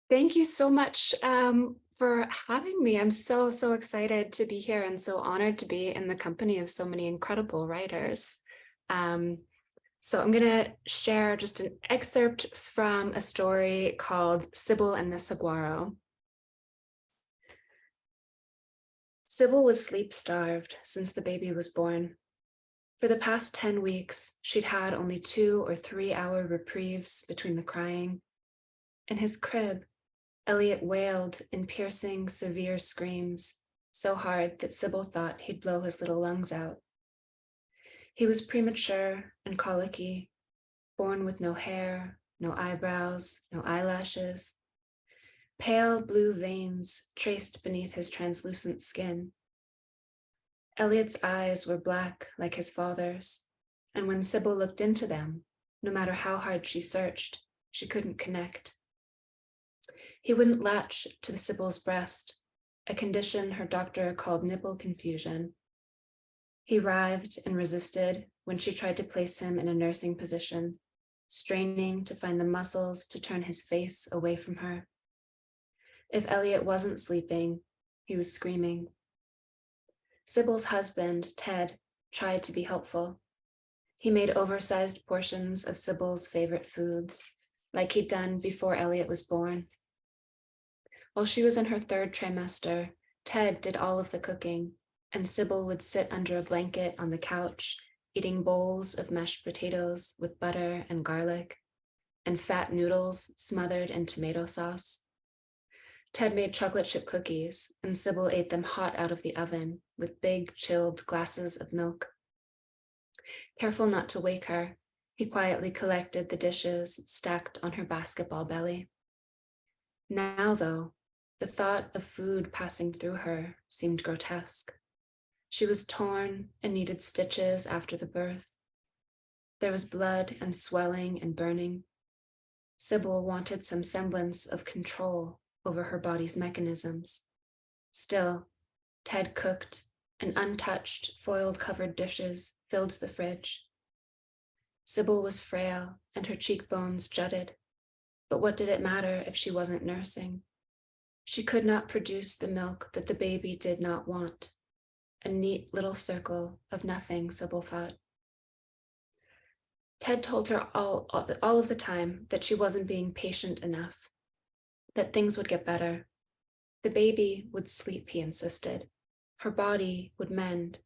Thank you so much for having me. I'm so excited to be here and so honored to be in the company of so many incredible writers. Um, so I'm going to share just an excerpt from a story called Sybil and the Saguaro. Sybil was sleep-starved since the baby was born. For the past 10 weeks, she'd had only 2 or 3 hour reprieves between the crying. In his crib, Elliot wailed in piercing, severe screams, so hard that Sybil thought he'd blow his little lungs out. He was premature and colicky, born with no hair, no eyebrows, no eyelashes. Pale blue veins traced beneath his translucent skin. Elliot's eyes were black like his father's, and when Sybil looked into them, no matter how hard she searched, she couldn't connect. He wouldn't latch to Sybil's breast, a condition her doctor called nipple confusion. He writhed and resisted when she tried to place him in a nursing position, straining to find the muscles to turn his face away from her. If Elliot wasn't sleeping, he was screaming. Sybil's husband, Ted, tried to be helpful. He made oversized portions of Sybil's favorite foods, like he'd done before Elliot was born. While she was in her third trimester, Ted did all of the cooking, and Sybil would sit under a blanket on the couch, eating bowls of mashed potatoes with butter and garlic, and fat noodles smothered in tomato sauce. Ted made chocolate chip cookies, and Sybil ate them hot out of the oven with big, chilled glasses of milk. Careful not to wake her, he quietly collected the dishes stacked on her basketball belly. Now, though, the thought of food passing through her seemed grotesque. She was torn and needed stitches after the birth. There was blood and swelling and burning. Sybil wanted some semblance of control over her body's mechanisms. Still, Ted cooked, and untouched, foil-covered dishes filled the fridge. Sybil was frail, and her cheekbones jutted. But what did it matter if she wasn't nursing? She could not produce the milk that the baby did not want. A neat little circle of nothing, Sybil thought. Ted told her all of the time that she wasn't being patient enough, that things would get better. The baby would sleep, he insisted. Her body would mend.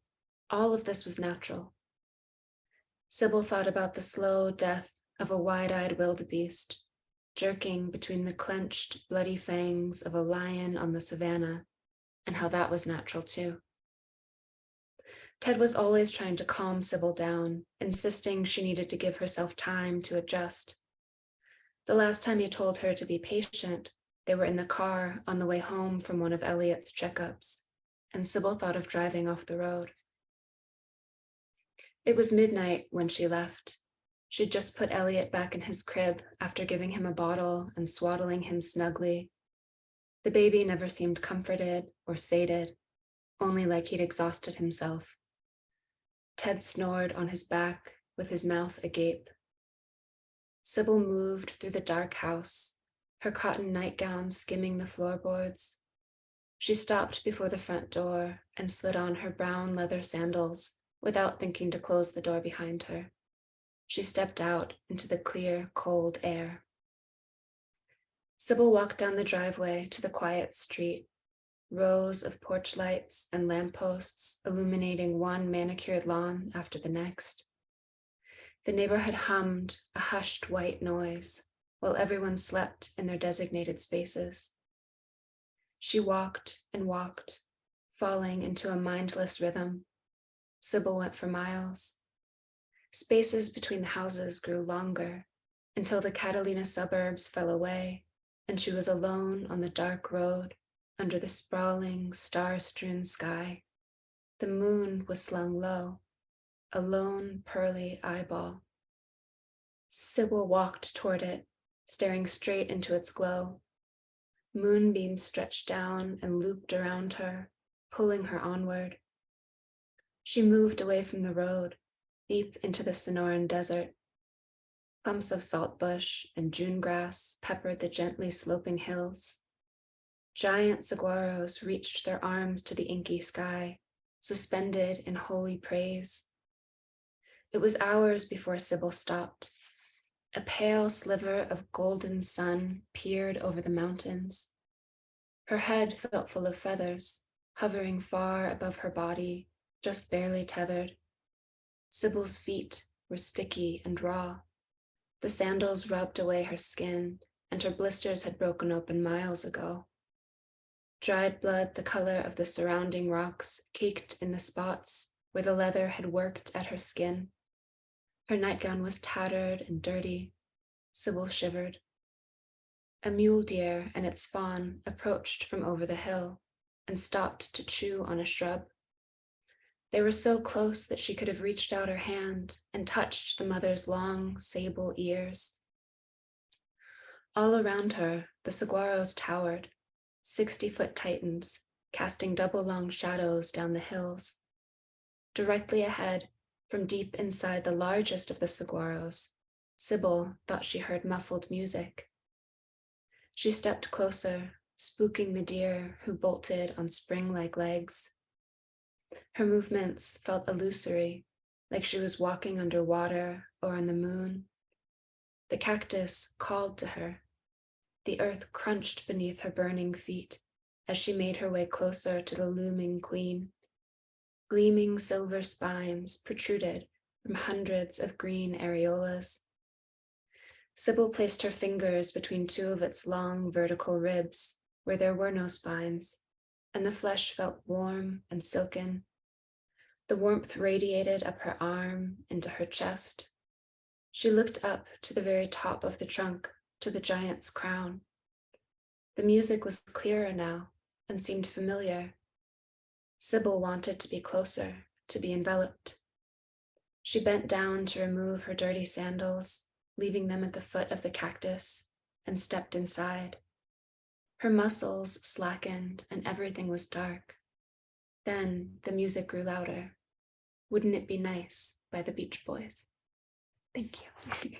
All of this was natural. Sybil thought about the slow death of a wide-eyed wildebeest, jerking between the clenched, bloody fangs of a lion on the savannah, and how that was natural too. Ted was always trying to calm Sybil down, insisting she needed to give herself time to adjust. The last time he told her to be patient, they were in the car on the way home from one of Elliot's checkups, and Sybil thought of driving off the road. It was midnight when she left. She'd just put Elliot back in his crib after giving him a bottle and swaddling him snugly. The baby never seemed comforted or sated, only like he'd exhausted himself. Ted snored on his back with his mouth agape. Sybil moved through the dark house, her cotton nightgown skimming the floorboards. She stopped before the front door and slid on her brown leather sandals without thinking to close the door behind her. She stepped out into the clear, cold air. Sybil walked down the driveway to the quiet street, rows of porch lights and lampposts illuminating one manicured lawn after the next. The neighborhood hummed a hushed white noise while everyone slept in their designated spaces. She walked and walked, falling into a mindless rhythm. Sybil went for miles. Spaces between the houses grew longer until the Catalina suburbs fell away and she was alone on the dark road under the sprawling, star-strewn sky. The moon was slung low, a lone pearly eyeball. Sybil walked toward it, staring straight into its glow. Moonbeams stretched down and looped around her, pulling her onward. She moved away from the road, deep into the Sonoran desert. Clumps of saltbush and June grass peppered the gently sloping hills. Giant saguaros reached their arms to the inky sky, suspended in holy praise. It was hours before Sybil stopped. A pale sliver of golden sun peered over the mountains. Her head felt full of feathers, hovering far above her body, just barely tethered. Sybil's feet were sticky and raw. The sandals rubbed away her skin, and her blisters had broken open miles ago. Dried blood the color of the surrounding rocks caked in the spots where the leather had worked at her skin. Her nightgown was tattered and dirty. Sybil shivered. A mule deer and its fawn approached from over the hill and stopped to chew on a shrub. They were so close that she could have reached out her hand and touched the mother's long, sable ears. All around her, the saguaros towered, 60-foot titans, casting double-long shadows down the hills. Directly ahead, from deep inside the largest of the saguaros, Sybil thought she heard muffled music. She stepped closer, spooking the deer who bolted on spring-like legs. Her movements felt illusory, like she was walking underwater or on the moon. The cactus called to her. The earth crunched beneath her burning feet as she made her way closer to the looming queen. Gleaming silver spines protruded from hundreds of green areolas. Sybil placed her fingers between two of its long vertical ribs where there were no spines, and the flesh felt warm and silken. The warmth radiated up her arm into her chest. She looked up to the very top of the trunk, to the giant's crown. The music was clearer now and seemed familiar. Sybil wanted to be closer, to be enveloped. She bent down to remove her dirty sandals, leaving them at the foot of the cactus, and stepped inside. Her muscles slackened and everything was dark. Then the music grew louder. Wouldn't It Be Nice by the Beach Boys. Thank you.